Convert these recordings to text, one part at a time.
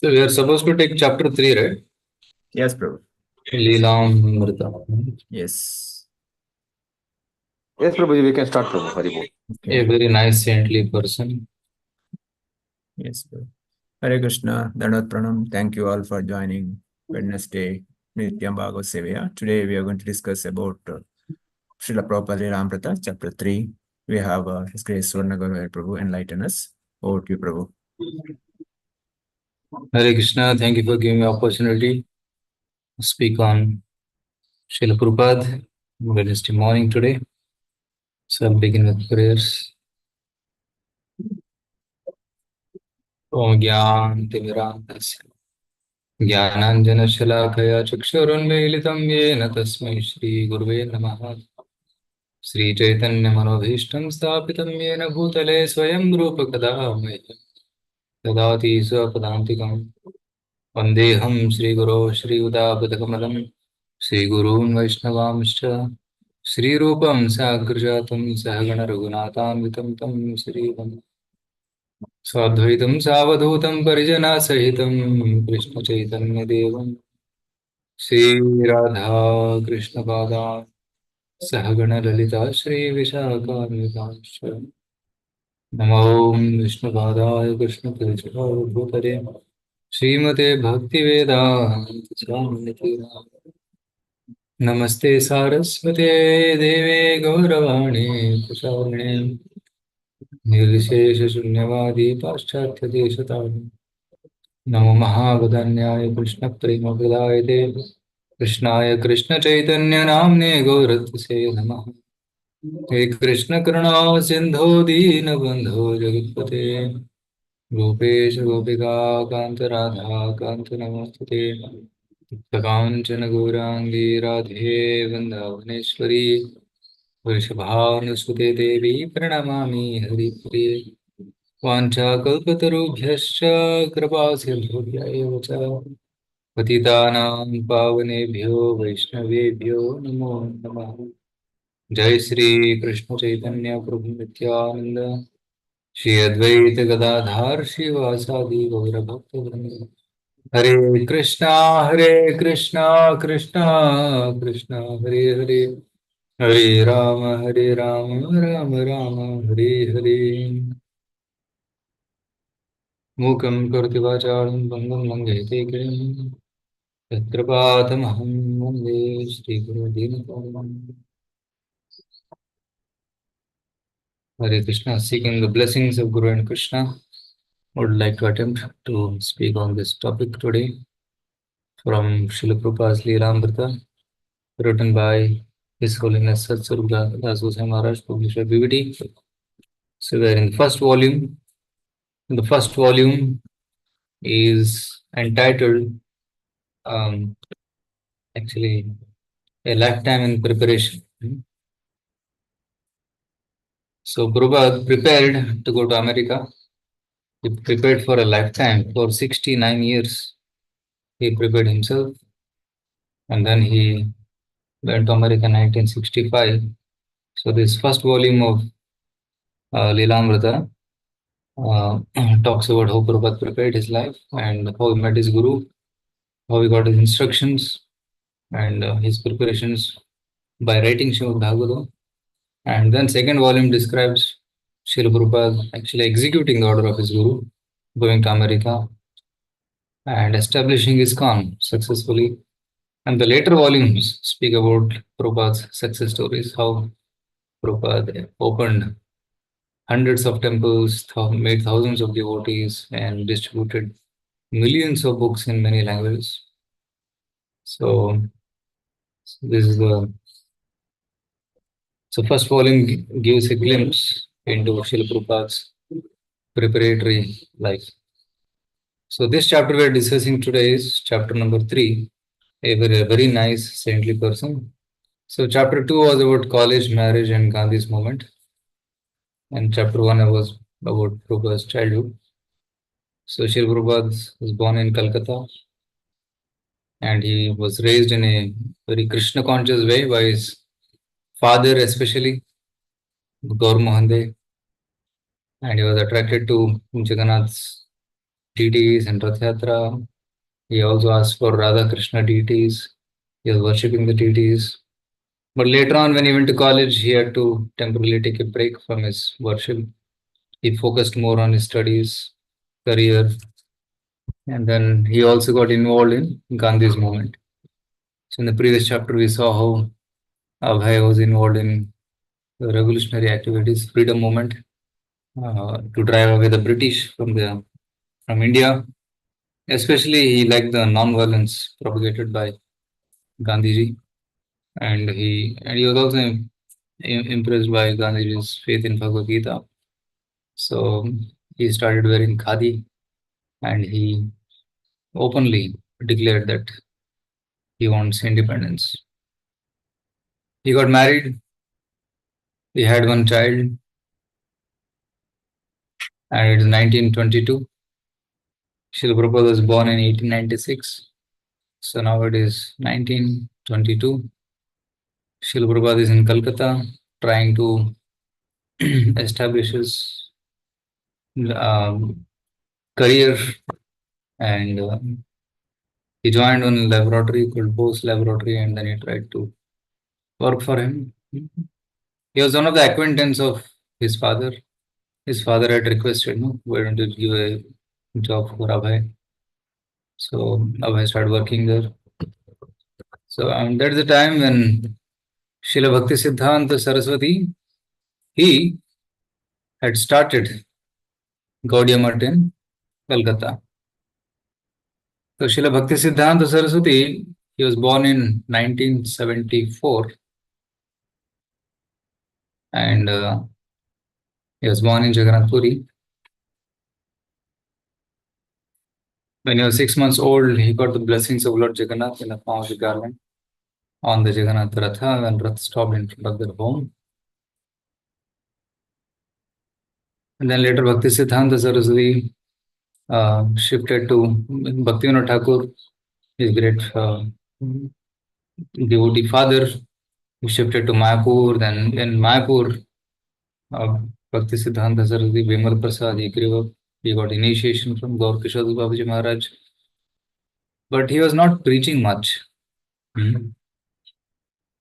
So we are supposed to take chapter 3, right? Yes, Prabhu. Lilamruta. Yes. Yes, Prabhuji, we can start, Prabhu. Hari Bol. A very nice saintly person. Yes, Prabhu. Hare Krishna, Dandavat Pranam. Thank you all for joining Wednesday Nityam Bhagavata Sevaya. Today we are going to discuss about Srila Prabhupada Lilamruta, Chapter 3. We have His Grace Suvarna Gaura Prabhu enlighten us. Over to you, Prabhu. Hare Krishna, thank you for giving me opportunity to speak on Srila Prabhupada Wednesday morning today. So I'll begin with prayers. Om Gyan ज्ञानाञ्जनशलाकया चक्षुरुन्मीलितं येन तस्मै श्रीगुरुवे नमः। श्रीचैतन्यमनोभीष्टं स्थापितं येन भूतले स्वयं रूपकदा मह्यं ददाति स्वपदान्तिकं। वन्देऽहं श्रीगुरो श्रीयुतापदकमलं श्रीगुरून् वैष्णवांश्च श्रीरूपं साग्रजातं सहगणरघुनाथान्वितं तं श्रीवन् साद्वैतं सावधूतं परिजनासहितं कृष्णचैतन्यदेवं श्रीराधा कृष्णपादान् सहगणललिता श्रीविशाखान्वितांश्च नमो विष्णुपादाय कृष्णतीर्थाय भूतले श्रीमते भक्तिवेदान्त नमस्ते सारस्वते देवे गौरवाणी प्रचारिणे निर्विशेषशून्यवादी पाश्चात्यदेशतारिणे नमो महावदन्याय कृष्णप्रेमप्रदायते कृष्णाय कृष्णचैतन्यनाम्ने गौरत्से नमः। हे कृष्णकरुणा सिन्धो दीनबन्धो जगत्पते गोपेश गोपिका कान्त राधा कान्त नमोस्तुते काञ्चन गौराङ्गी राधे वृन्दावनेश्वरी वृषभानुसुते देवी प्रणमामि हरिप्रिये वाञ्छाकल्पतरुभ्यश्च कृपासिन्धुभ्य एव च पतितानां पावनेभ्यो वैष्णवेभ्यो नमो नमः। जय श्री कृष्ण चैतन्य प्रभु नित्यानंद श्री अद्वैत गदाधार श्रीवासादि गौर भक्तवृंद। हरे कृष्णा कृष्णा कृष्णा हरे हरे हरे राम राम राम हरे हरे। मूकं करोति वाचालं भङ्गं लङ्घयते गिरिं यत्कृपातमहं वन्दे श्रीगुरुदीनतारिणम्। Hare Krishna, seeking the blessings of Guru and Krishna, would like to attempt to speak on this topic today from Srila Prabhupada's Lilamruta, written by His Holiness Satsvarupa Das Goswami Maharaj, published by BBT. So we are in the first volume. The first volume is entitled actually A Lifetime in Preparation. So Prabhupada prepared to go to America. He prepared for a lifetime. For 69 years, he prepared himself. And then he went to America in 1965. So this first volume of Lilamruta talks about how Prabhupada prepared his life and how he met his guru, how he got his instructions and his preparations by writing Srimad Bhagavata. And then second volume describes Srila Prabhupada actually executing the order of his guru, going to America and establishing his ISKCON successfully. And the later volumes speak about Prabhupada's success stories, how Prabhupada opened hundreds of temples, made thousands of devotees, and distributed millions of books in many languages. So this is the first volume gives a glimpse into Srila Prabhupada's preparatory life. So this chapter we are discussing today is chapter number 3, a very nice saintly person. So chapter 2 was about college, marriage, and Gandhi's movement. And chapter 1 was about Prabhupada's childhood. So Srila Prabhupada was born in Calcutta and he was raised in a very Krishna conscious way by his father, especially Gaura, and he was attracted to Jagannath's deities and Rath Yatra. He also asked for Radha Krishna deities. He was worshipping the deities. But later on, when he went to college, he had to temporarily take a break from his worship. He focused more on his studies, career, and then he also got involved in Gandhi's movement. So in the previous chapter, we saw how Abhay was involved in the revolutionary activities, freedom movement, to drive away the British from India. Especially, he liked the non-violence propagated by Gandhiji, and he was also impressed by Gandhiji's faith in Bhagavad Gita. So he started wearing khadi, and he openly declared that he wants independence. He got married. He had one child, and it is 1922. Srila Prabhupada was born in 1896. So now it is 1922. Srila Prabhupada is in Calcutta trying to establish his career, and he joined one laboratory called Bose Laboratory, and then he tried to work for him. He was one of the acquaintance of his father. His father had requested, no, why don't you give a job for Abhay? So Abhay started working there. So that's the time when Srila Bhakti Siddhanta Saraswati, he had started Gaudiya Math in Calcutta. So Srila Bhakti Siddhanta Saraswati, he was born in 1974, and he was born in Jagannath Puri. When he was 6 months old, he got the blessings of Lord Jagannath in the form of a garland on the Jagannath Ratha, when Rath stopped in front of their home. And then later Bhakti Siddhanta Saraswati shifted to Bhaktivinoda Thakur, his great devotee father. He shifted to Mayapur. Then in Mayapur, Bhakti Siddhanta Saraswati, Vimal Prasad, he grew up. He got initiation from Gaur Kishore Babaji Maharaj. But he was not preaching much.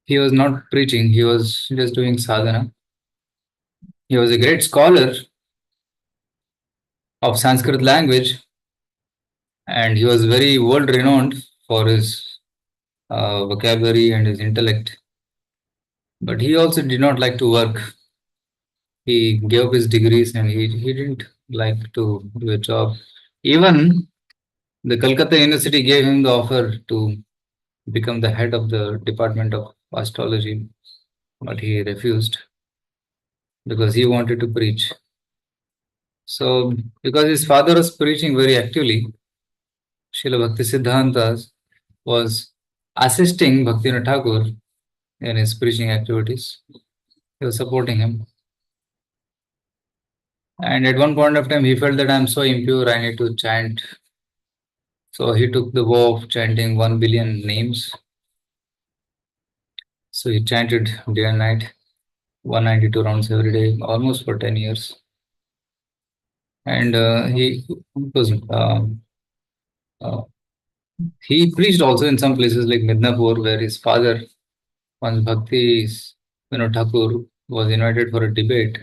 He was not preaching, he was just doing sadhana. He was a great scholar of Sanskrit language, and he was very world renowned for his vocabulary and his intellect. But he also did not like to work. He gave up his degrees, and he didn't like to do a job. Even the Calcutta University gave him the offer to become the head of the Department of Astrology, but he refused because he wanted to preach. So, because his father was preaching very actively, Srila Bhakti Siddhanta was assisting Bhaktivinoda Thakur in his preaching activities. He was supporting him. And at one point of time, he felt that I'm so impure, I need to chant. So he took the vow of chanting 1 billion names. So he chanted day and night, 192 rounds every day, almost for 10 years. And he preached also in some places like Midnapur, where his father, once Bhakti Vinod Thakur, was invited for a debate,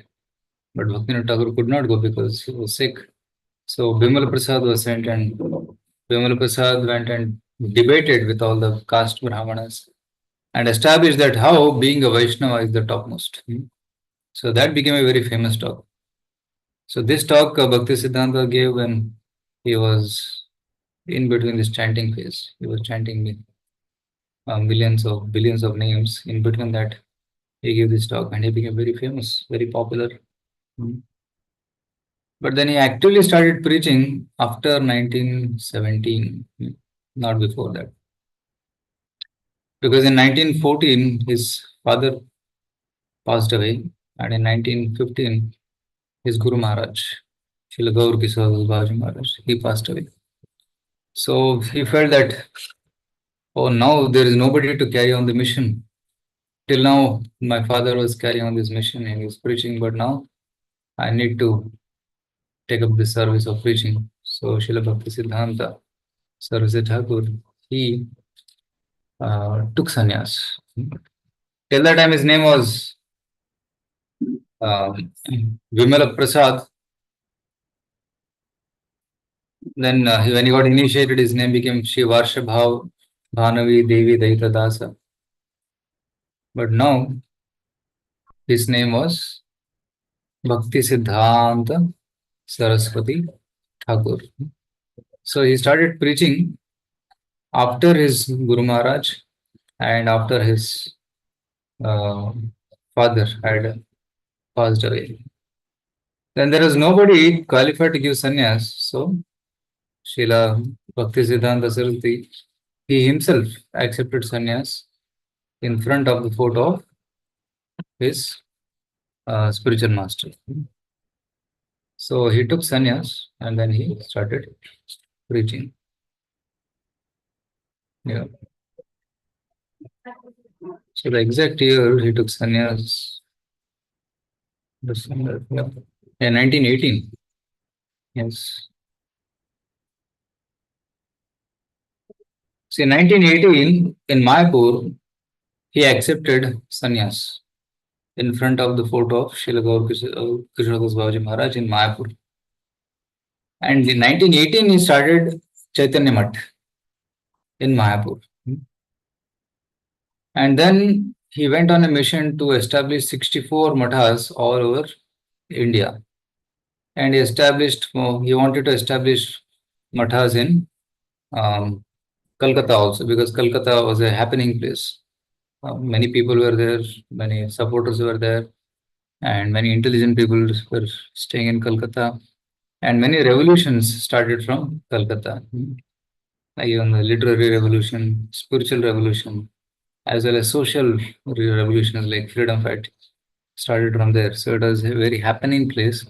but Bhakti Vinod Thakur could not go because he was sick. So Bimal Prasad was sent, and Bimal Prasad went and debated with all the caste Brahmanas and established that how being a Vaishnava is the topmost. So that became a very famous talk. So this talk Bhakti Siddhanta gave when he was in between this chanting phase. He was chanting billions of names. In between that, he gave this talk, and he became very famous, very popular. But then he actively started preaching after 1917, not before that. Because in 1914, his father passed away, and in 1915, his Guru Maharaj, Srila Gaura Kishore Babaji Maharaj, he passed away. So he felt that, oh, now there is nobody to carry on the mission. Till now, my father was carrying on this mission and he was preaching, but now I need to take up the service of preaching. So Srila Bhakti Siddhanta Saraswati Thakur, he took sannyas. Till that time, his name was Vimala Prasad. Then, when he got initiated, his name became Shri Varshabhav Bhanavi Devi Daita Dasa. But now, his name was Bhakti Siddhanta Saraswati Thakur. So he started preaching after his Guru Maharaj and after his father had passed away. Then there was nobody qualified to give sannyas. So Srila Bhaktisiddhanta Saraswati, he himself accepted sannyas in front of the photo of his spiritual master. So he took sannyas and then he started preaching. Yeah. So the exact year he took sannyas, December, yeah, 1918. Yes. See, 1918 in Mayapur, he accepted sannyas in front of the photo of Srila Gaura Krishnadas Babaji Maharaj in Mayapur. And in 1918, he started Chaitanya Math in Mayapur. And then he went on a mission to establish 64 mathas all over India. And he wanted to establish mathas in Calcutta also, because Calcutta was a happening place. Many people were there, many supporters were there, and many intelligent people were staying in Calcutta. And many revolutions started from Calcutta. Even the literary revolution, spiritual revolution, as well as social revolutions like freedom fight started from there. So it was a very happening place.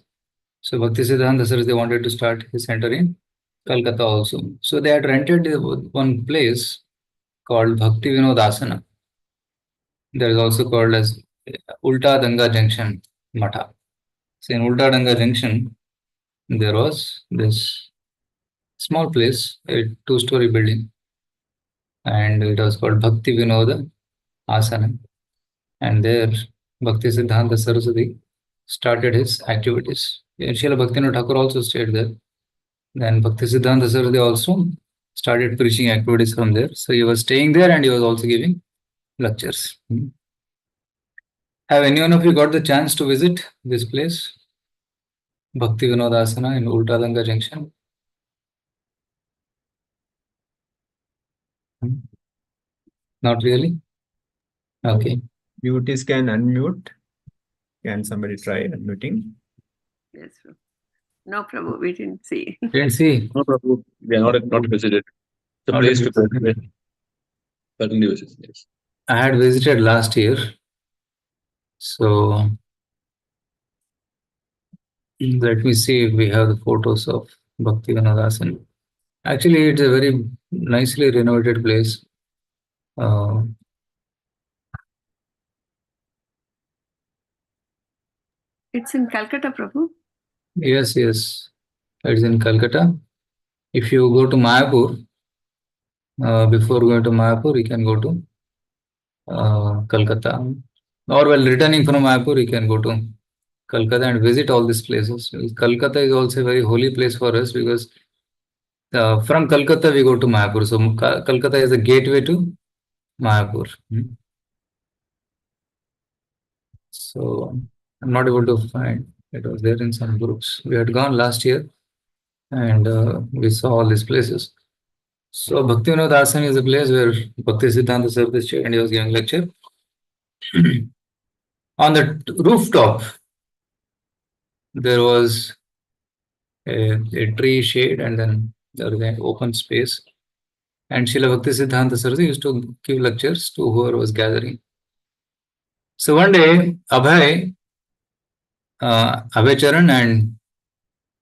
So Bhaktisiddhanta Saraswati wanted to start his center in Calcutta also. So they had rented one place called Bhakti Vinodasana. That is also called as Ulta Danga Junction Matha. So in Ulta Danga Junction, there was this small place, a two-story building, and it was called Bhakti Vinoda Asana. And there, Bhakti Siddhanta Saraswati started his activities. Srila Bhaktivinoda Thakur also stayed there. Then Bhakti Siddhanta Saraswati also started preaching activities from there. So he was staying there and he was also giving lectures. Have any one of you got the chance to visit this place? Bhakti Vinodasana in Ultadanga Junction? Not really? Okay. Mutees can unmute. Can somebody try unmuting? Yes, Prabhu. No, Prabhu, we didn't see. Didn't see. No, Prabhu, we are not visited. The Not place yet to visited. go. Certainly visit, yes. I had visited last year. So let me see if we have the photos of Bhakti Vinodasana. Actually, it's a very nicely renovated place. It's in Calcutta, Prabhu. Yes, yes. It's in Calcutta. If you go to Mayapur, before going to Mayapur, you can go to Calcutta. Or while returning from Mayapur, you can go to Calcutta and visit all these places. Calcutta is also a very holy place for us because from Calcutta we go to Mayapur. So Calcutta is a gateway to Mayapur. So I'm not able to find. It was there in some groups. We had gone last year and we saw all these places. So Bhaktivinoda Asana is a place where Bhakti Siddhanta Saraswati and he was giving lecture. On the rooftop, there was a tree shade and then there was an open space. And Srila Bhakti Siddhanta Saraswati used to give lectures to whoever was gathering. So one day, Abhay Charan and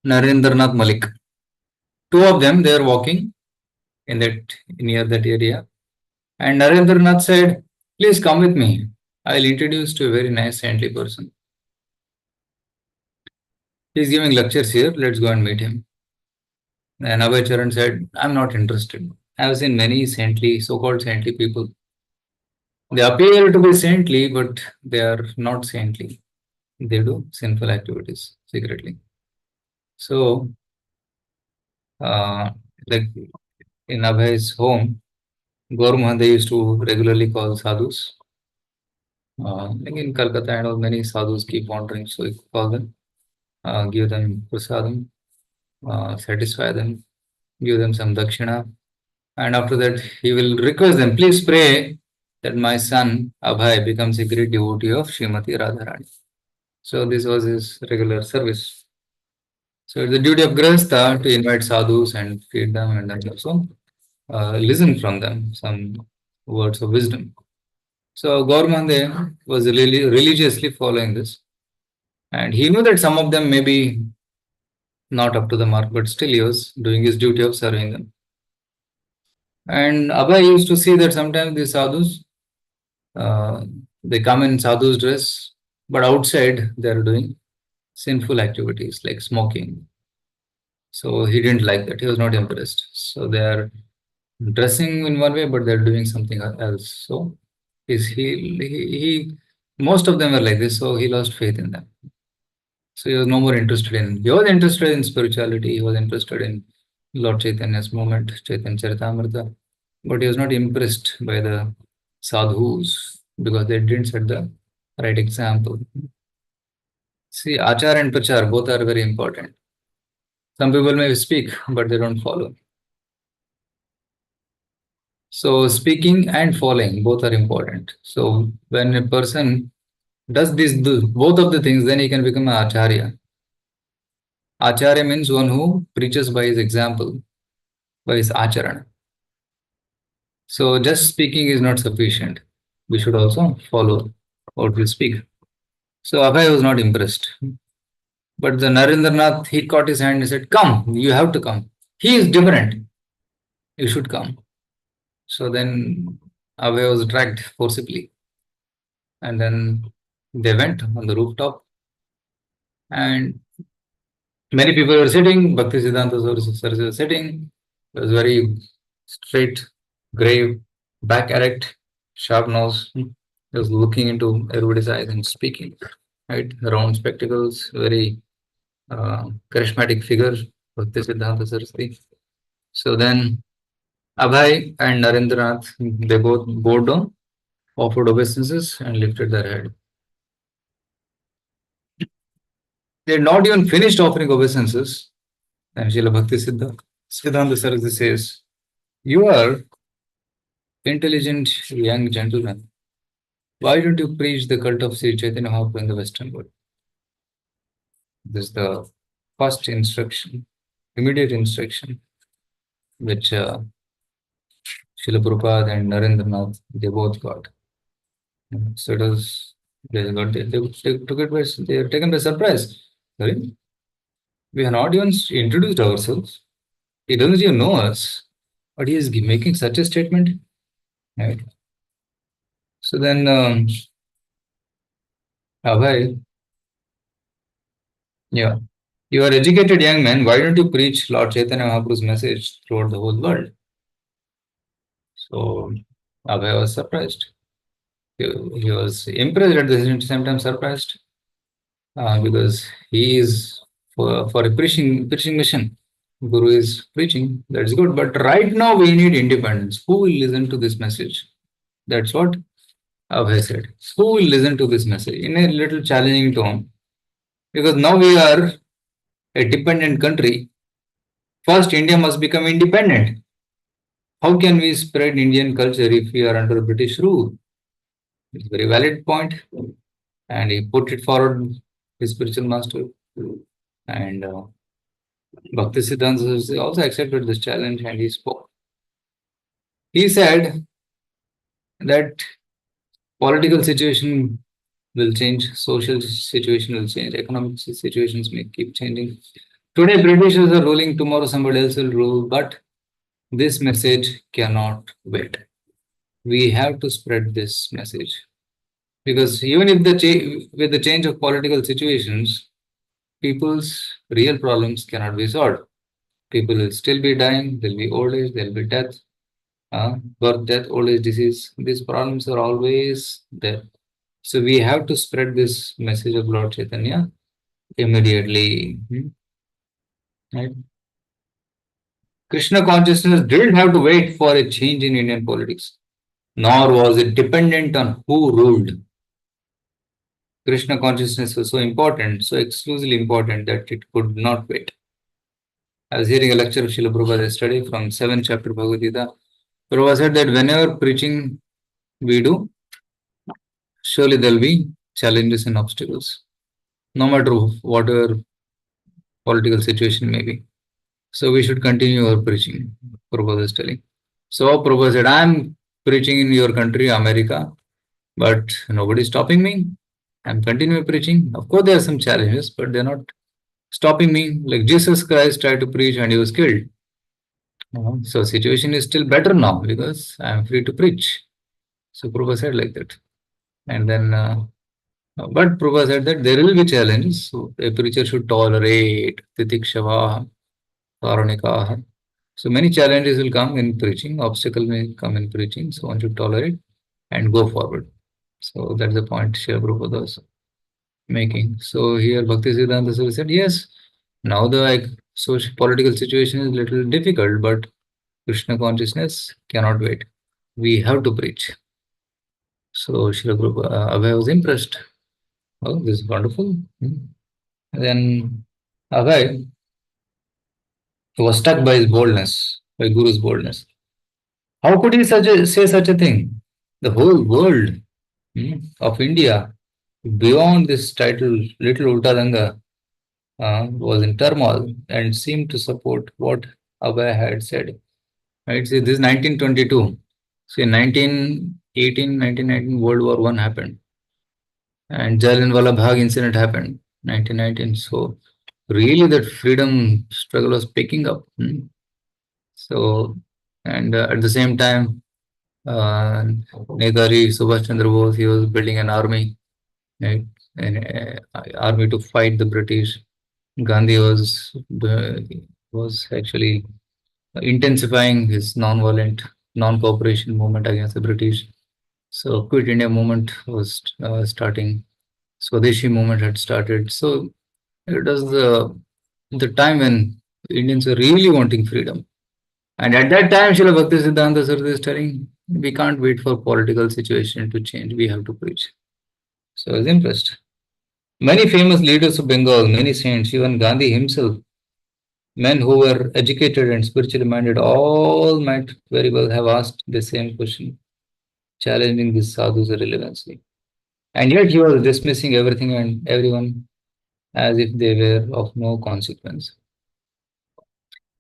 Narendranath Malik, two of them, they were walking in that near that area. And Narendranath said, "Please come with me. I'll introduce to a very nice saintly person. He's giving lectures here. Let's go and meet him." And Abhay Charan said, I'm not interested. I have seen many saintly, so-called saintly people. They appear to be saintly, but they are not saintly. They do sinful activities secretly. So, like in Abhay's home, Gaura they used to regularly call sadhus. Like in Calcutta and all, many sadhus keep wandering, so you call them, give them prasadam, satisfy them, give them some dakshina, and after that he will request them, please pray that my son Abhay becomes a great devotee of Srimati Radharani. So this was his regular service. So it's the duty of Grihastha to invite sadhus and feed them and then also listen from them some words of wisdom. So Gaur was religiously following this, and he knew that some of them may be not up to the mark, but still he was doing his duty of serving them. And Abhay used to see that sometimes these sadhus, uh, they come in sadhu's dress, but outside they are doing sinful activities like smoking. So he didn't like that. He was not impressed. So they are dressing in one way, but they're doing something else. So he most of them were like this. So he lost faith in them. So he was no more interested in. He was interested in spirituality. He was interested in Lord Chaitanya's movement, Chaitanya Charitamrita, but he was not impressed by the sadhus because they didn't set the right example. See, achar and prachar both are very important. Some people may speak, but they don't follow. So speaking and following both are important. So when a person does both of the things, then he can become an acharya. Acharya means one who preaches by his example, by his acharana. So just speaking is not sufficient. We should also follow what we speak. So Abhay was not impressed. But the Narendranath, he caught his hand and said, come, you have to come. He is different. You should come. So then Abhay was dragged forcibly. And then they went on the rooftop. And many people were sitting. Bhaktisiddhanta Saraswati was sitting. It was very straight, grave, back erect, sharp nose. He was looking into everybody's eyes and speaking. Right, round spectacles, very charismatic figure, Bhaktisiddhanta Saraswati. So then Abhay and Narendranath, they both bowed down, offered obeisances, and lifted their head. They had not even finished offering obeisances. And Srila Bhaktisiddhanta Saraswati says, you are intelligent young gentleman. Why don't you preach the cult of Sri Chaitanya Mahaprabhu in the Western world? This is the first instruction, immediate instruction, which Srila Prabhupada and Narendranath, they both got. So it was, they took it by, they were taken by surprise. Sorry? We have not even introduced ourselves. He doesn't even know us, but he is making such a statement. Right? So then, Abhay, yeah, you are educated young man. Why don't you preach Lord Chaitanya Mahaprabhu's message throughout the whole world? So Abhay was surprised. He was impressed at the same time surprised because he is for a preaching mission. Guru is preaching, that's good. But right now we need independence. Who will listen to this message? That's what Abhay said. Who will listen to this message? In a little challenging tone. Because now we are a dependent country. First, India must become independent. How can we spread Indian culture if we are under British rule? It's a very valid point. And he put it forward, his spiritual master. And Bhaktisiddhanta also accepted this challenge and he spoke. He said that political situation will change, social situation will change, economic situations may keep changing. Today, Britishers are ruling, tomorrow somebody else will rule, but this message cannot wait. We have to spread this message. Because even if with the change of political situations, people's real problems cannot be solved. People will still be dying, there'll be old age, there'll be death, birth, death, old age, disease. These problems are always there. So we have to spread this message of Lord Chaitanya immediately. Right? Krishna consciousness didn't have to wait for a change in Indian politics, nor was it dependent on who ruled. Krishna consciousness was so important, so exclusively important that it could not wait. I was hearing a lecture of Srila Prabhupada yesterday from 7th chapter Bhagavata. Prabhupada said that whenever preaching we do, surely there will be challenges and obstacles, no matter whatever political situation may be. So we should continue our preaching, Prabhupada is telling. So Prabhupada said, I'm preaching in your country, America, but nobody is stopping me. I'm continuing preaching. Of course, there are some challenges, but they're not stopping me. Like Jesus Christ tried to preach and he was killed. So situation is still better now because I'm free to preach. So Prabhupada said like that. And then, but Prabhupada said that there will be challenges. So a preacher should tolerate titikshava, karanikaha. So many challenges will come in preaching, obstacle may come in preaching. So one should tolerate and go forward. So that's the point Srila Prabhupada was making. So here Bhakti Siddhanta Saraswati said, yes, now the social political situation is a little difficult, but Krishna consciousness cannot wait. We have to preach. So Srila Prabhupada, Abhay was impressed. Oh, this is wonderful. Then Abhay was struck by his boldness, by Guru's boldness. How could he say such a thing? The whole world of India, beyond this title, Little Ultadanga, was in turmoil and seemed to support what Abhay had said. Right? See, this is 1922. So in 1918, 1919, World War I happened. And Jallianwala Bagh incident happened, 1919. So really that freedom struggle was picking up. So, and at the same time, Netaji Subhash Chandra Bose, he was building an army, right? An army to fight the British. Gandhi was actually intensifying his non-violent, non-cooperation movement against the British. So Quit India movement was starting. Swadeshi movement had started. So it was the time when Indians were really wanting freedom. And at that time, Srila Bhakti Siddhanta Saraswati is telling, we can't wait for political situation to change. We have to preach. So I was impressed. Many famous leaders of Bengal, many saints, even Gandhi himself, men who were educated and spiritually minded, all might very well have asked the same question, challenging this sadhu's irrelevancy. And yet he was dismissing everything and everyone as if they were of no consequence.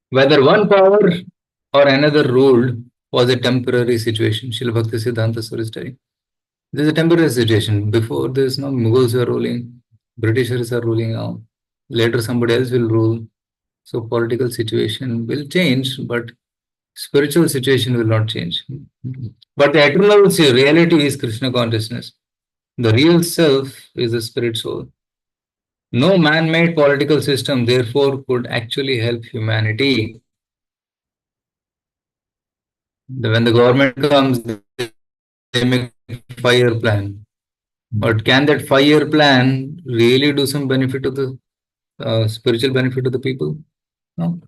Whether one power or another ruled was a temporary situation. Srila Bhakti Siddhanta Saraswati is telling. This is a temporary situation. Before this, no Mughals were ruling, Britishers are ruling now. Later, somebody else will rule. So political situation will change, but spiritual situation will not change. But the eternal reality is Krishna consciousness. The real self is the spirit soul. No man-made political system, therefore, could actually help humanity. When the government comes, they make a 5-year plan. But can that 5-year plan really do some benefit to the spiritual benefit to the people? No.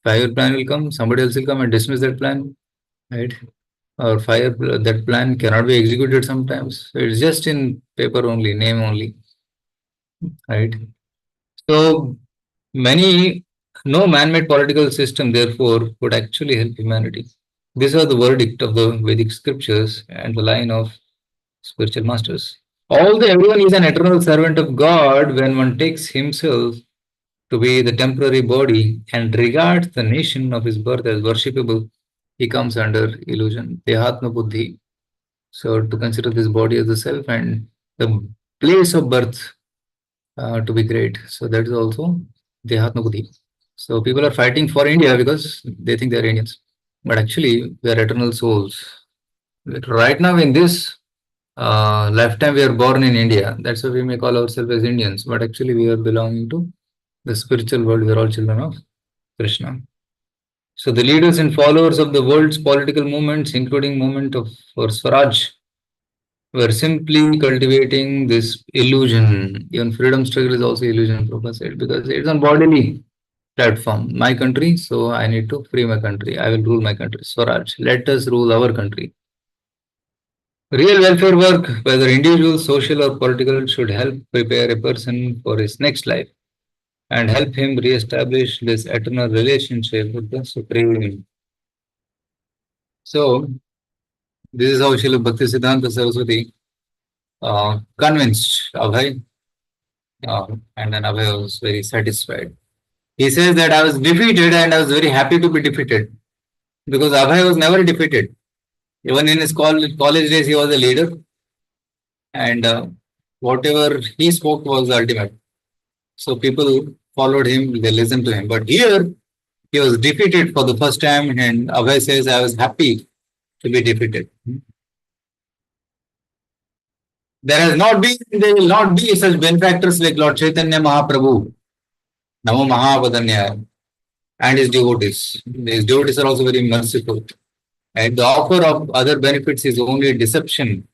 5-year plan will come, somebody else will come and dismiss that plan, right? Or that plan cannot be executed sometimes. So it's just in paper only, name only, right? So no man-made political system, therefore, could actually help humanity. These are the verdict of the Vedic scriptures and the line of spiritual masters. Although everyone is an eternal servant of God, when one takes himself to be the temporary body and regards the nation of his birth as worshipable, he comes under illusion, Dehatma Buddhi. So to consider this body as the self and the place of birth to be great. So that is also Dehatma Buddhi. So people are fighting for India because they think they are Indians. But actually, we are eternal souls. Right now, in this lifetime, we are born in India. That's why we may call ourselves as Indians. But actually, we are belonging to the spiritual world. We are all children of Krishna. So the leaders and followers of the world's political movements, including movement of for Swaraj, were simply cultivating this illusion. Even freedom struggle is also illusion, Prabhupada said, because it's on bodily platform. My country, so I need to free my country. I will rule my country. Swaraj, let us rule our country. Real welfare work, whether individual, social, or political, should help prepare a person for his next life and help him re-establish this eternal relationship with the Supreme. So, this is how Srila Bhaktisiddhanta Saraswati convinced Abhay, and then Abhay was very satisfied. He says that I was defeated and I was very happy to be defeated because Abhay was never defeated. Even in his college days, he was a leader, and whatever he spoke was the ultimate. So people followed him, they listened to him. But here, he was defeated for the first time, and Abhay says, I was happy to be defeated. There will not be such benefactors like Lord Chaitanya Mahaprabhu, Namo Mahavadanya, and his devotees. His devotees are also very merciful. And the offer of other benefits is only deception.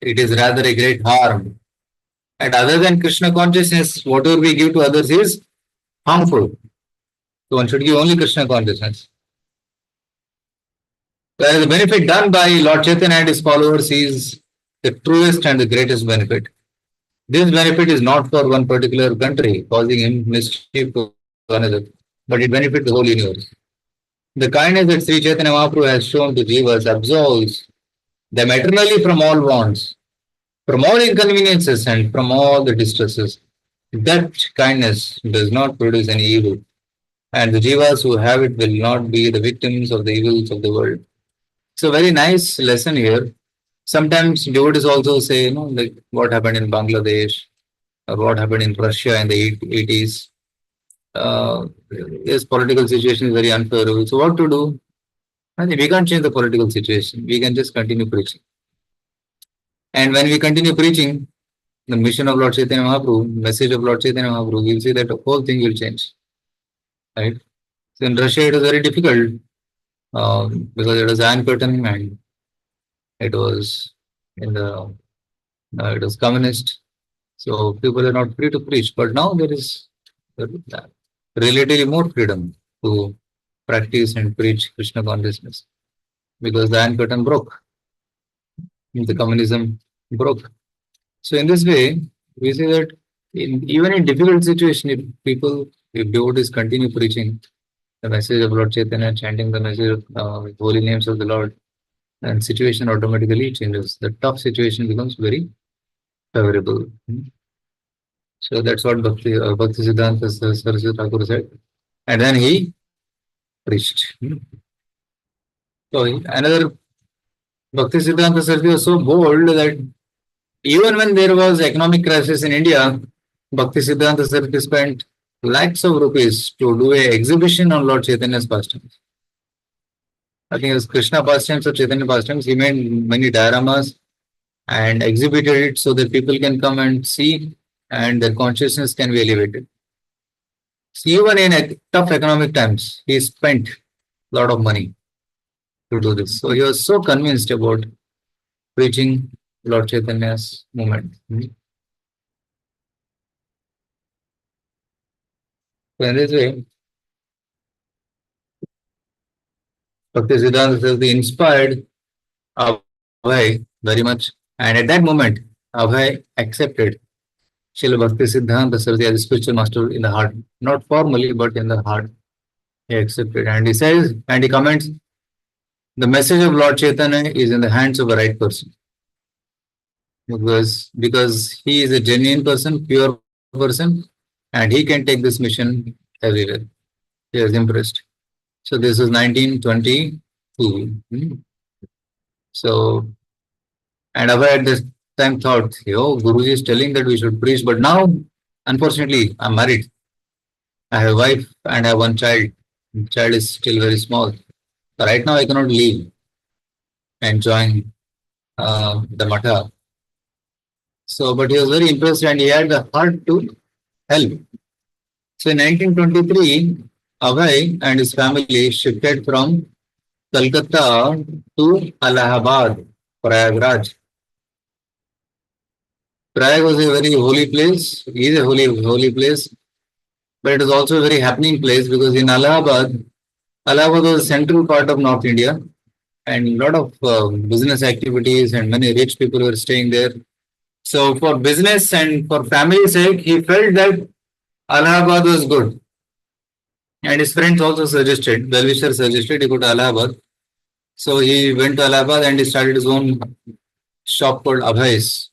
It is rather a great harm. And other than Krishna consciousness, whatever we give to others is harmful. So one should give only Krishna consciousness. Whereas the benefit done by Lord Chaitanya and his followers is the truest and the greatest benefit. This benefit is not for one particular country, causing him mischief to another, but it benefits the whole universe. The kindness that Sri Chaitanya Mahaprabhu has shown to Jivas absolves them eternally from all wants, from all inconveniences, and from all the distresses. That kindness does not produce any evil, and the Jivas who have it will not be the victims of the evils of the world. So, very nice lesson here. Sometimes devotees also say, like what happened in Bangladesh or what happened in Russia in the 80s. This political situation is very unfavorable. So, what to do? I think we can't change the political situation. We can just continue preaching. And when we continue preaching, the mission of Lord Chaitanya Mahaprabhu, message of Lord Chaitanya Mahaprabhu, you'll see that the whole thing will change. Right? So in Russia, it was very difficult because it was Iron Curtain and it was it was communist. So people are not free to preach. But now there is relatively more freedom to practice and preach Krishna consciousness because the Iron Curtain broke. The communism broke. So in this way, we see that even in difficult situation, if devotees continue preaching the message of Lord Chaitanya, chanting the message of holy names of the Lord, and situation automatically changes. The tough situation becomes very favorable. So that's what Bhakti Siddhanta Saraswati Thakur said. And then he preached. So another Bhakti Siddhanta Saraswati was so bold that even when there was economic crisis in India, Bhakti Siddhanta Saraswati spent lakhs of rupees to do an exhibition on Lord Chaitanya's pastimes. I think it was Krishna pastimes or Chaitanya pastimes. He made many dioramas and exhibited it so that people can come and see and their consciousness can be elevated. So even in tough economic times, he spent a lot of money to do this. So he was so convinced about preaching Lord Chaitanya's movement. So in this way, Bhakti Siddhanta Saraswati inspired Abhay very much. And at that moment, Abhay accepted Srila Bhakti Siddhanta Saraswati as a spiritual master in the heart. Not formally, but in the heart. He accepted. And he says, and he comments, the message of Lord Chaitanya is in the hands of the right person. Because he is a genuine person, pure person, and he can take this mission everywhere. He is impressed. So this is 1922. So, and Abhay at this time thought, Guruji is telling that we should preach, but now, unfortunately, I'm married. I have a wife and I have one child. The child is still very small. So right now, I cannot leave and join the matha. So, but he was very impressed and he had the heart to help. So in 1923, Abhay and his family shifted from Calcutta to Allahabad, Prayagraj. Prayag was a very holy place. It is a holy place, but it is also a very happening place because in Allahabad was a central part of North India, and a lot of business activities and many rich people were staying there. So for business and for family sake, he felt that Allahabad was good. And his friends also suggested, well-wisher suggested he go to Allahabad. So he went to Allahabad and he started his own shop called Abhay's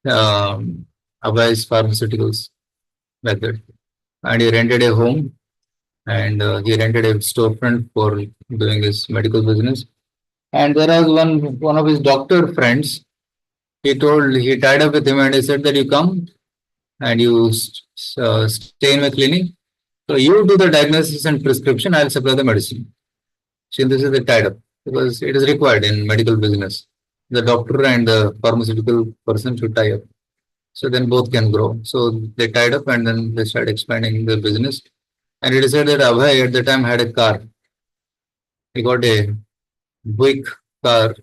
Pharmaceuticals, like that. And he rented a home and he rented a storefront for doing his medical business. And there was one of his doctor friends. He tied up with him and he said that you come and you stay in my clinic. So you do the diagnosis and prescription. I'll supply the medicine. So this is the tied up because it is required in medical business. The doctor and the pharmaceutical person should tie up. So then both can grow. So they tied up and then they started expanding the business. And it is said that Abhay at the time had a car. He got a Buick car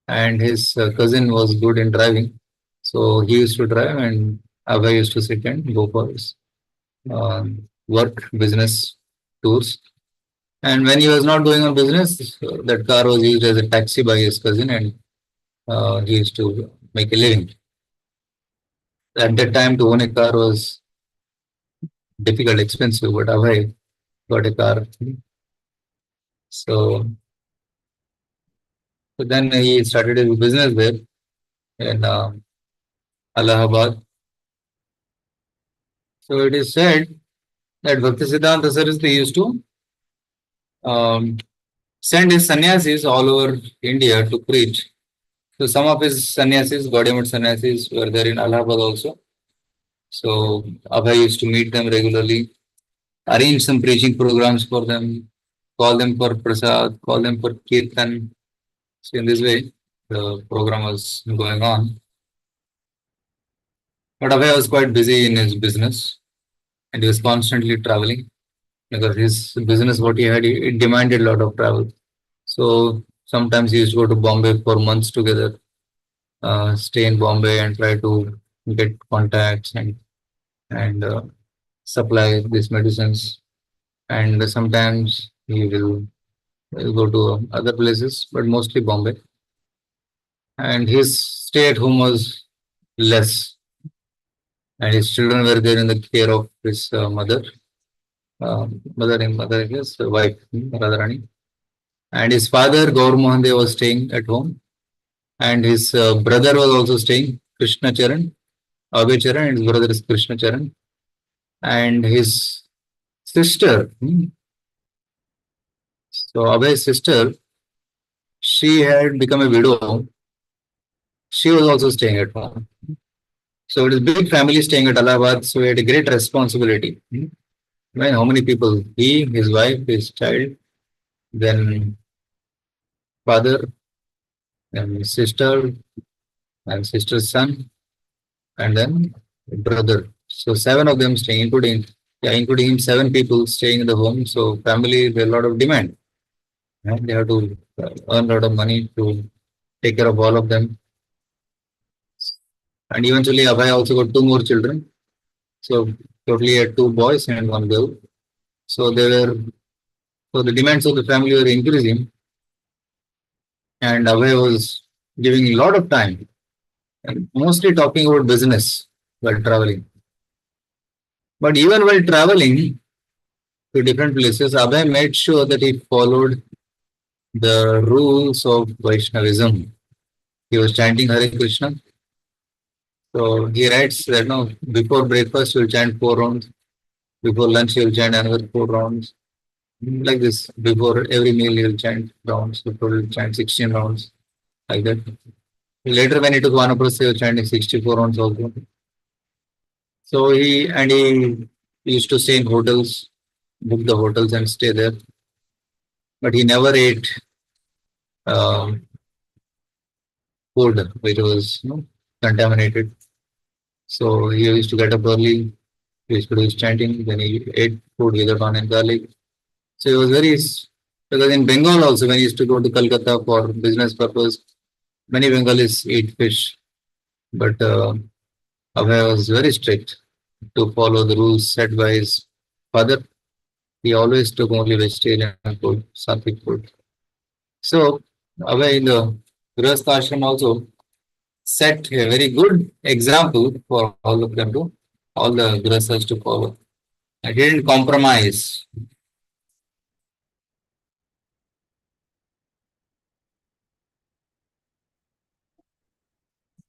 and his cousin was good in driving. So he used to drive and Abhay used to sit and go for his work business tours. And when he was not going on business, that car was used as a taxi by his cousin and he used to make a living. At that time, to own a car was difficult, expensive, but Abhay got a car. So then he started his business there in Allahabad. So it is said that Bhaktisiddhanta Saraswati used to send his sannyasis all over India to preach. So some of his sannyasis, Gaudiya sannyasis, were there in Allahabad also. So Abhay used to meet them regularly, arrange some preaching programs for them, call them for prasad, call them for kirtan. So in this way, the program was going on. But Abhay was quite busy in his business and he was constantly traveling because his business, what he had, it demanded a lot of travel. So sometimes he used to go to Bombay for months together, stay in Bombay and try to get contacts and supply these medicines. And sometimes he will go to other places, but mostly Bombay. And his stay at home was less, and his children were there in the care of his mother, I guess, wife, Radharani. And his father, Gaur Mohande, was staying at home, and his brother was also staying, Krishna Charan, Abhay Charan, and his brother is Krishna Charan. And his sister, so Abhay's sister, she had become a widow. She was also staying at home. So it is big family staying at Allahabad, so he had a great responsibility. When how many people? He, his wife, his child, then father, and sister, and sister's son, and then brother. So seven of them staying, including him, seven people staying in the home. So family, there a lot of demand. And they have to earn a lot of money to take care of all of them. And eventually, Abhay also got two more children. So totally had two boys and one girl. So so the demands of the family were increasing. And Abhay was giving a lot of time and mostly talking about business while traveling. But even while traveling to different places, Abhay made sure that he followed the rules of Vaishnavism. He was chanting Hare Krishna. So he writes that no, before breakfast, you'll chant 4 rounds. Before lunch, you'll chant another 4 rounds. Like this, before every meal, you'll chant rounds. Before you'll chant 16 rounds. Like that. Later, when he took Vanaprastha, he was chanting 64 rounds also. So he used to stay in hotels, book the hotels and stay there. But he never ate food which was contaminated. So he used to get up early, he used to do his chanting, then he ate food without onion garlic. So he was very, because in Bengal also, when he used to go to Calcutta for business purpose, many Bengalis eat fish. But Abhay was very strict to follow the rules set by his father. He always took only vegetarian food, sattvic food. So Abhay in the Grihastha ashram also set a very good example for all of them to, all the Grihasthas to follow. I didn't compromise.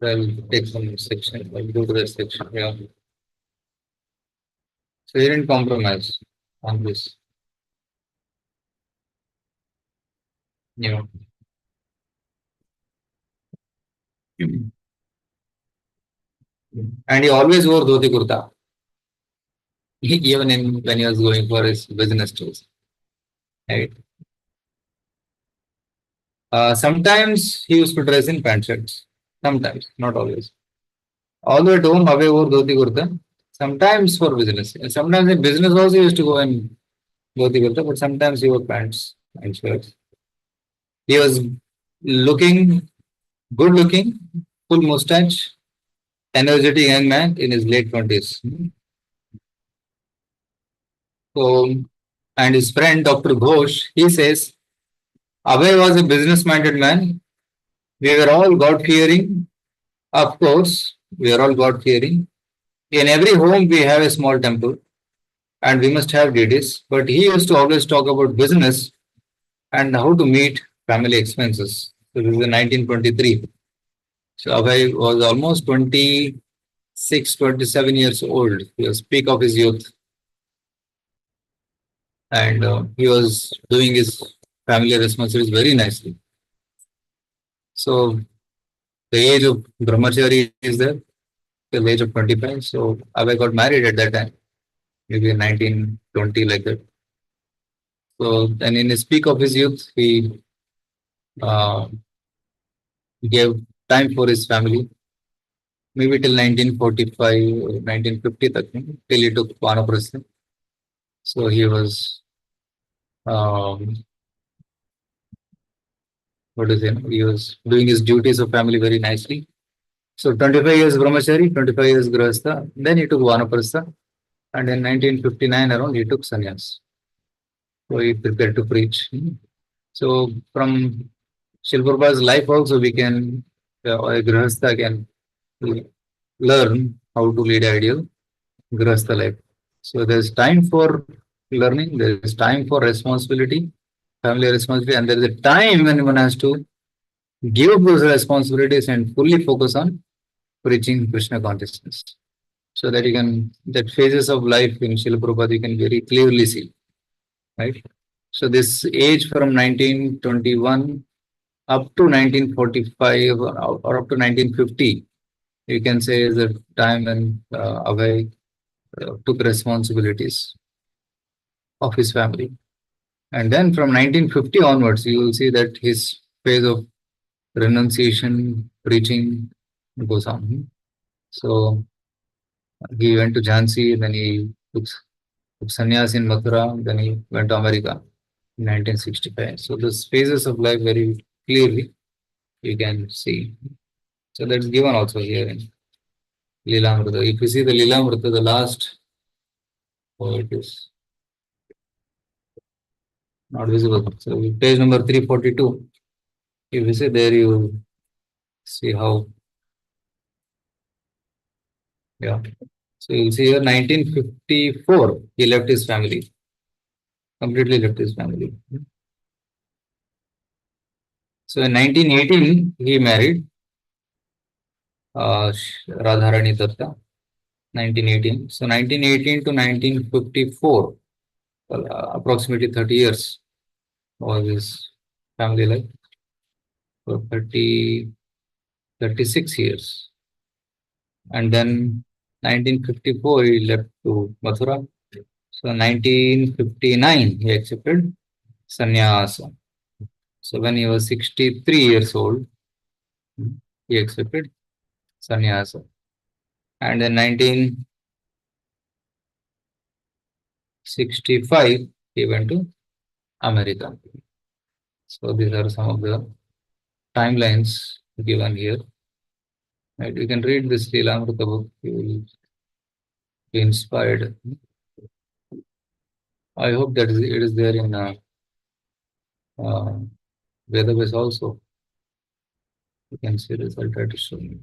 I'll take some section. I'll go to that section. Yeah. So he didn't compromise on this. Yeah. And he always wore dhoti kurta, even when he was going for his business tours. Right. Sometimes he used to dress in pant shirts. Sometimes, not always. Although at home, Abhay wore dhoti kurta. Sometimes for business. And sometimes in business also he used to go in dhoti kurta, but sometimes he wore pants and shirts. He was looking good looking, full mustache, energetic young man in his late 20s. So, and his friend Dr. Ghosh, he says, Abhay was a business minded man. We were all God fearing. Of course, we are all God fearing. In every home, we have a small temple and we must have deities. But he used to always talk about business and how to meet family expenses. So, this is in 1923. So, Abhay was almost 26, 27 years old. He was peak of his youth. And he was doing his family responsibilities very nicely. So, the age of brahmachari is there till the age of 25. So Abhay got married at that time, maybe in 1920 like that. So and in his peak of his youth, he uh, gave time for his family, maybe till 1945 or 1950 till he took Vanaprastha. So he was what is it? He was doing his duties of family very nicely. So 25 years brahmachari, 25 years grahastha. Then he took Vanaprastha. And in 1959 around, he took sannyas. So he prepared to preach. So from Srila Prabhupada's life also, we can, a grihastha can learn how to lead ideal grihastha life. So there's time for learning, there is time for responsibility, family responsibility, and there is a time when one has to give up those responsibilities and fully focus on preaching Krishna consciousness. So that you can, that phases of life in Srila Prabhupada you can very clearly see, right? So this age from 1921 up to 1945 or up to 1950, you can say is the time when Abhay took responsibilities of his family. And then from 1950 onwards, you will see that his phase of renunciation, preaching goes on. So he went to Jhansi, then he took sannyas in Mathura, then he went to America in 1965. So those phases of life very clearly you can see. So that's given also here in Lilamruta. If you see the Lilamruta, the last, oh, it is not visible. So page number 342. If you see there, you see how, yeah. So you see here 1954, he left his family, completely left his family. So in 1918, he married Radharani Datta, 1918. So 1918 to 1954, approximately 30 years was his family life. For 36 years. And then 1954, he left to Mathura. So 1959, he accepted sannyasa. So when he was 63 years old, he accepted sannyasa. And then 65, he went to America. So these are some of the timelines given here. Right? You can read this Lilamruta book, you will be inspired. I hope that it is there in Vedabase also. You can see this. I'll try to show you.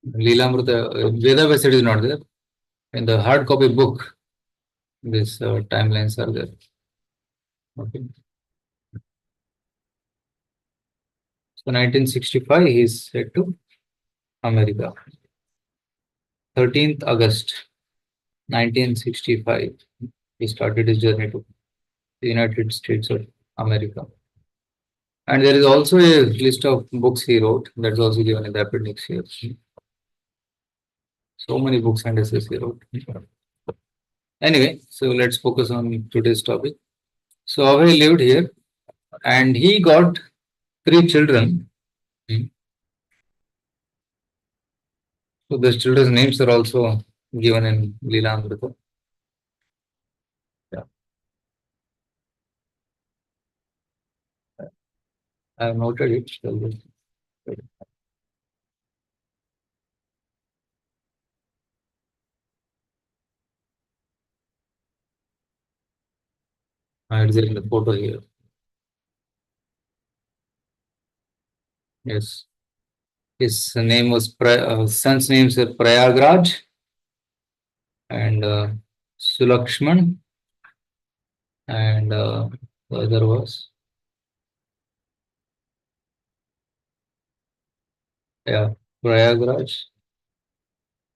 Lilamruta, Vedabase it is not there. In the hard copy book, these timelines are there. Okay. So 1965, he is head to America. 13th August 1965, he started his journey to the United States of America. And there is also a list of books he wrote that is also given in the appendix here. So many books and essays he wrote. Anyway, so let's focus on today's topic. So Abhay lived here and he got 3 children. So the children's names are also given in Lilamruta. Yeah. I have noted it. It's in the photo here. Yes. His name was son's names are Prayagraj and Sulakshman, and the other was Prayagraj,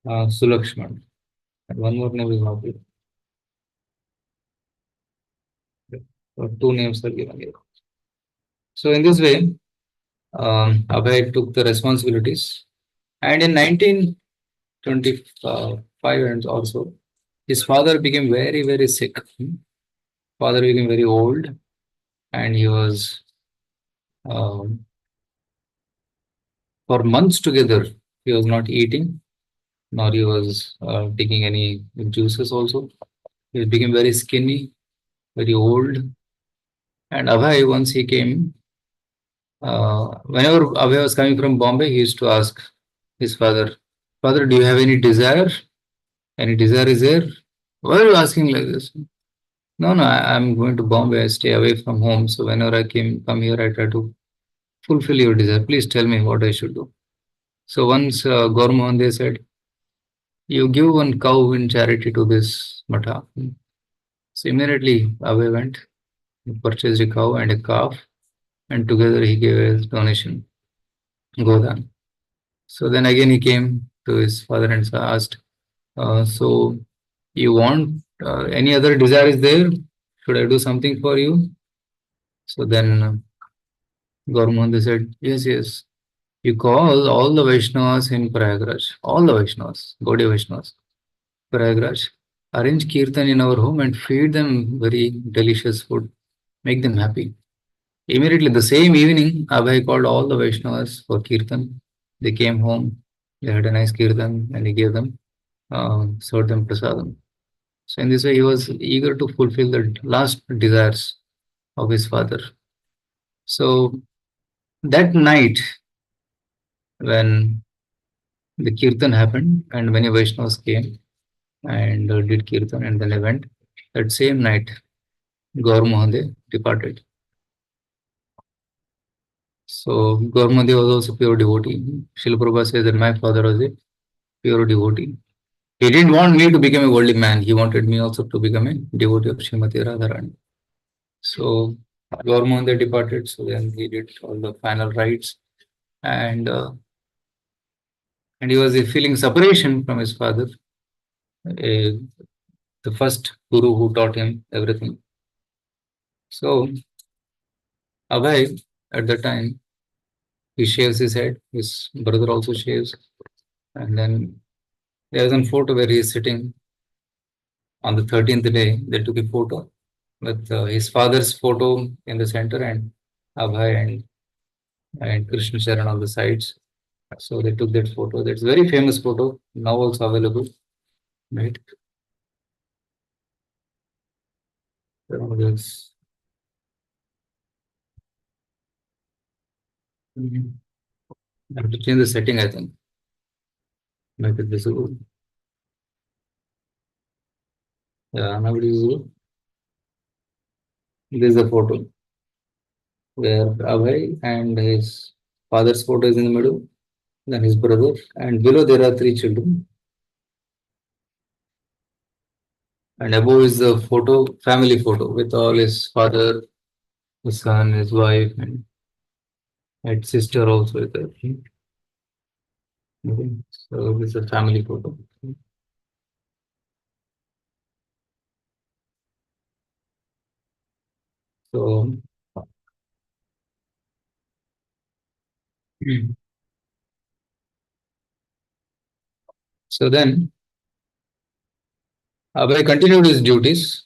Sulakshman, and one more name is not here. So 2 names are given here. So in this way, Abhay took the responsibilities, and in 1925 and also, his father became very sick. Father became very old, and he was for months together. He was not eating, nor he was taking any juices. Also, he became very skinny, very old. And Abhay, once he came, whenever Abhay was coming from Bombay, he used to ask his father, "Father, do you have any desire? Any desire is there? Why are you asking like this?" No, I'm going to Bombay. I stay away from home. So whenever I come here, I try to fulfill your desire. Please tell me what I should do. So once Gaura they said, "You give one cow in charity to this matha." So immediately Abhay went, he purchased a cow and a calf, and together he gave a donation, Godan. So then again he came to his father and asked, "So you want any other desire is there? Should I do something for you?" So then Gaura said, yes. You call all the Vaishnavas in Prayagraj, all the Vaishnavas, Gaudiya Vaishnavas, Prayagraj, arrange kirtan in our home and feed them very delicious food, make them happy. Immediately the same evening, Abhay called all the Vaishnavas for kirtan. They came home, they had a nice kirtan, and he gave them, served them prasadam. So in this way, he was eager to fulfill the last desires of his father. So that night, when the kirtan happened and many Vaishnavas came and did kirtan, and then they went, that same night, Gaura departed. So Gaura was also pure devotee. Srila Prabhupada says that my father was a pure devotee. He didn't want me to become a worldly man. He wanted me also to become a devotee of Srimati Radharani. So Gaura departed. So then he did all the final rites, and he was feeling separation from his father, the first guru who taught him everything. So Abhay, at the time, he shaves his head. His brother also shaves, and then there is a photo where he is sitting. On the 13th day, they took a photo with his father's photo in the center and Abhay and Krishna Charan on the sides. So they took that photo. That's a very famous photo, now also available, right? So this. I have to change the setting, I think. Make it visible. Yeah, now it is visible. This is the photo where Abhay and his father's photo is in the middle, then his brother, and below there are three children. And above is the photo, family photo with all his father, his son, his wife, and his sister also is there. Okay. So this is a family photo. So so then Abhay continued his duties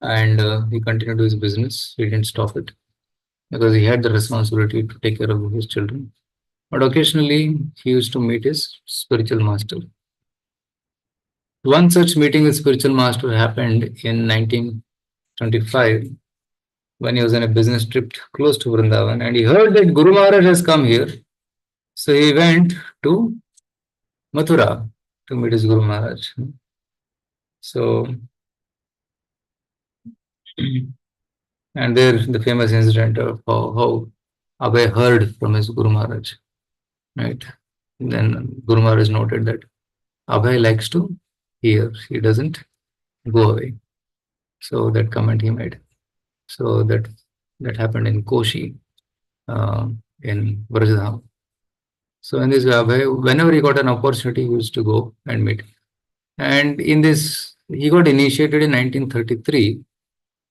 and he continued his business. He didn't stop it because he had the responsibility to take care of his children. But occasionally he used to meet his spiritual master. One such meeting with spiritual master happened in 1925 when he was on a business trip close to Vrindavan and he heard that Guru Maharaj has come here. So he went to Mathura to meet his Guru Maharaj. So, and there the famous incident of how Abhay heard from his Guru Maharaj, right? Then Guru Maharaj noted that Abhay likes to hear, he doesn't go away. So that comment he made. So that happened in Koshi, in Vrajadham. So in this way, Abhay, whenever he got an opportunity, he used to go and meet. And in this, he got initiated in 1933.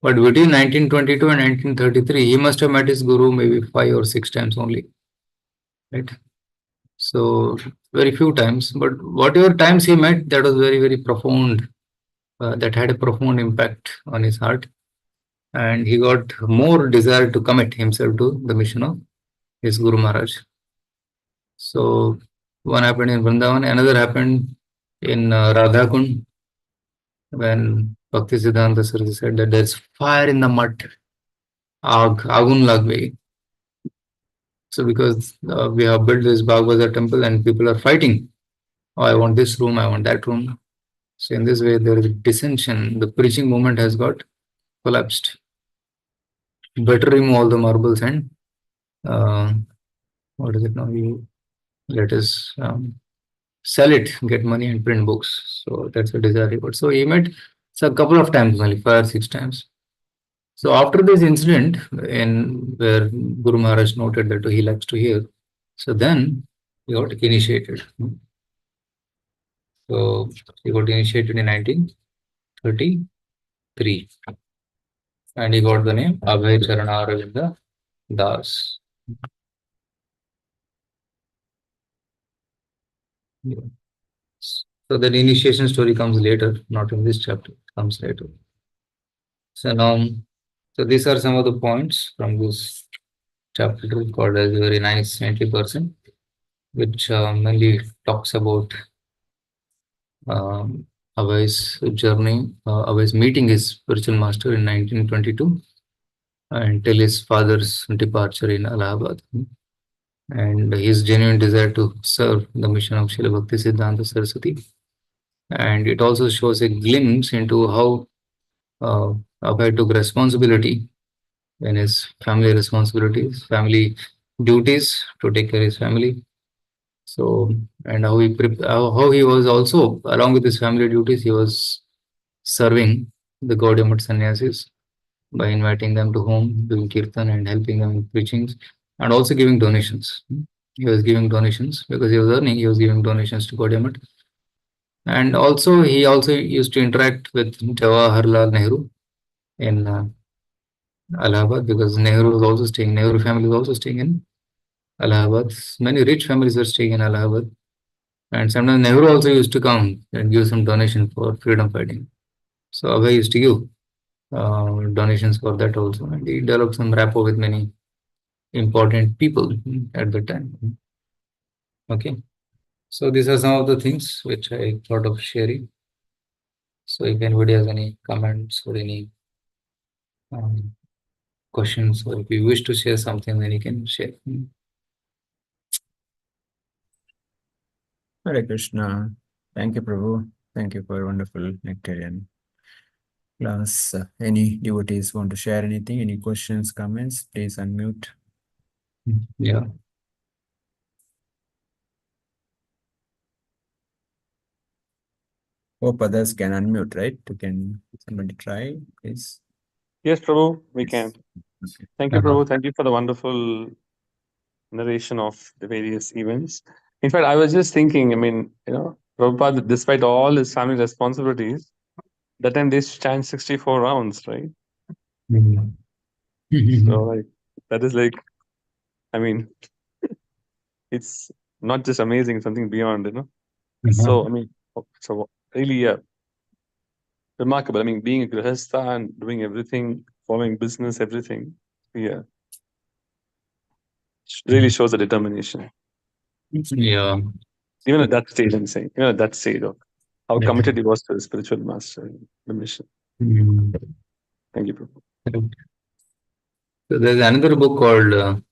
But between 1922 and 1933, he must have met his guru maybe 5 or 6 times only, right? So very few times, but whatever times he met, that was very, very profound. That had a profound impact on his heart. And he got more desire to commit himself to the mission of his Guru Maharaj. So one happened in Vrindavan, another happened in Radhakund when Bhakti Siddhanta Saraswati said that there's fire in the mud, agun lagve. So because we have built this Bhagavata temple and people are fighting, oh, I want this room, I want that room. So in this way, there is dissension. The preaching movement has got collapsed. Better remove all the marbles and uh, what is it now? You let us sell it, get money and print books. So that's a desire. But so he met a couple of times, only 5 or 6 times. So after this incident, in where Guru Maharaj noted that he likes to hear, so then he got initiated. So he got initiated in 1933, and he got the name Abhay Charana Aravinda Das. Yeah. So that initiation story comes later, not in this chapter, it comes later. So now, so these are some of the points from this chapter called as a very nice 90%, which mainly talks about Abhay's journey, Abhay's meeting his spiritual master in 1922 until his father's departure in Allahabad, and his genuine desire to serve the mission of Srila Bhakti Siddhanta Saraswati. And it also shows a glimpse into how Abhay took responsibility in his family responsibilities, family duties to take care of his family. So, and how he was also, along with his family duties, he was serving the Gaudiya Math sannyasis by inviting them to home, doing kirtan and helping them in preachings, and also giving donations. He was giving donations because he was earning, he was giving donations to Gaudiya Math. And also, he also used to interact with Jawaharlal Nehru in Allahabad because Nehru was also staying, Nehru family was also staying in Allahabad. Many rich families were staying in Allahabad. And sometimes Nehru also used to come and give some donation for freedom fighting. So Abhay used to give donations for that also. And he developed some rapport with many important people at the time. Okay. So these are some of the things which I thought of sharing. So if anybody has any comments or any questions, or if you wish to share something, then you can share. Hare Krishna. Thank you, Prabhu. Thank you for a wonderful nectarian class. Any devotees want to share anything? Any questions, comments? Please unmute. Yeah. Hope others can unmute, right? Can somebody try, please? Yes, Prabhu, we Yes. can. Okay. Thank you, Uh-huh. Prabhu. Thank you for the wonderful narration of the various events. In fact, I was just thinking, Prabhupada, despite all his family responsibilities, that time they stand 64 rounds, right? Mhm. So, like, that is like, I mean, it's not just amazing, something beyond, So, so really remarkable. Being a grihastha and doing everything, following business, everything, yeah, really shows the determination. Yeah. Even at that stage, I'm saying, at that stage of how Yeah. committed he was to the spiritual master and the mission. Mhm. Thank you, Prabhu. Correct. So there's another book called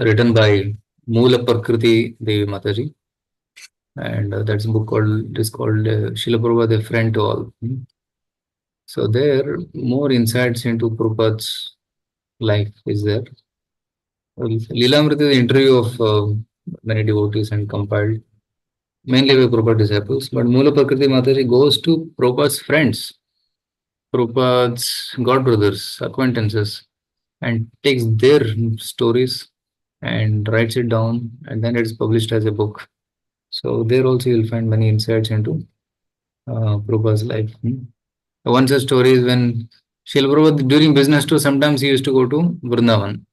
written by Moola Prakriti Devi Mataji, and that's a book called Srila Prabhupada, a friend to all. So there more insights into Prabhupada's life is there. Lilamruta is the interview of many devotees and compiled mainly by Prabhupada disciples, but Moola Prakriti Mataji goes to Prabhupada's friends, Prabhupada's god brothers, acquaintances, and takes their stories and writes it down, and then it's published as a book. So there also you'll find many insights into Prabhupada's life. One such story is when Srila Prabhupada during business tour, sometimes he used to go to Vrindavan.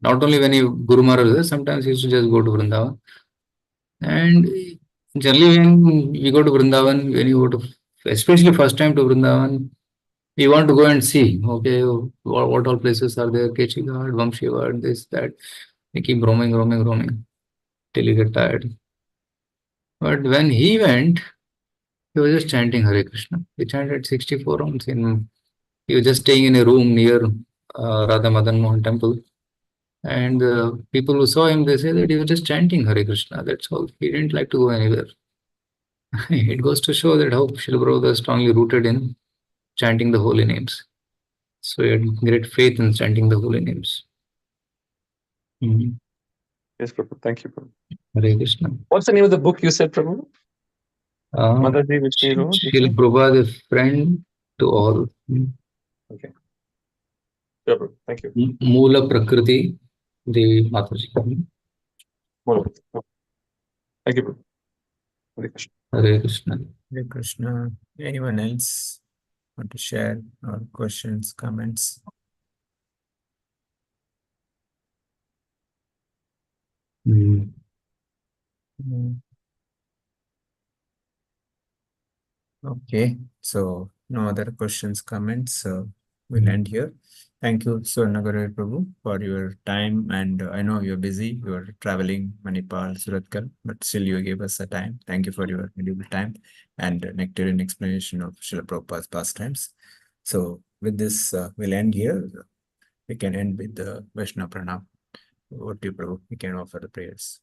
Not only when he Guru Maharaj was there, sometimes he used to just go to Vrindavan. And generally when we go to Vrindavan, when you go to, especially first time to Vrindavan, we want to go and see, okay, what all places are there, Kechi Ghat, Vamshi Ghat, this, that. We keep roaming till you get tired. But when he went, he was just chanting Hare Krishna. He chanted 64 rounds he was just staying in a room near Radha Madan Mohan temple. And people who saw him, they say that he was just chanting Hare Krishna. That's all. He didn't like to go anywhere. It goes to show that how Srila Prabhupada is strongly rooted in chanting the holy names. So he had great faith in chanting the holy names. Yes, Prabhu. Thank you, Prabhu. Hare Krishna. What's the name of the book you said, Prabhu? Mataji, which he wrote? Srila Prabhupada, a friend to all. Okay. Sure, Prabhu. Thank you. Moola Prakriti Devi Mataji. More. Thank you, Prabhu. Hare Krishna. Hare Krishna. Hare Krishna. Anyone else want to share or questions, comments? Mm. Okay, so no other questions, comments. So we'll end here. Thank you, Suvarna Prabhu, for your time. And I know you're busy, you're traveling Manipal, Suratkal, but still you gave us a time. Thank you for your valuable time and nectarian explanation of Srila Prabhupada's pastimes. So with this, we'll end here. We can end with the Vaishnava Pranam. What do you, Prabhu? We can offer the prayers.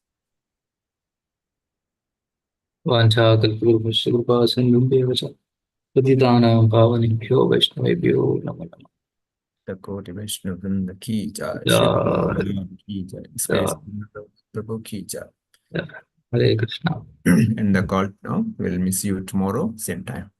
वाञ्छाकल्पतरुभ्यश्च कृपासिन्धुभ्येव च पतितानां पावनेभ्यो वैष्णवेभ्यो नमो नमः. The Koti Vaishnava Vrinda ki jai, Jai. Shri Prabhupada ki jai, Space Prabhu ki jai. Hare Krishna. And the call now, we'll miss you tomorrow, same time.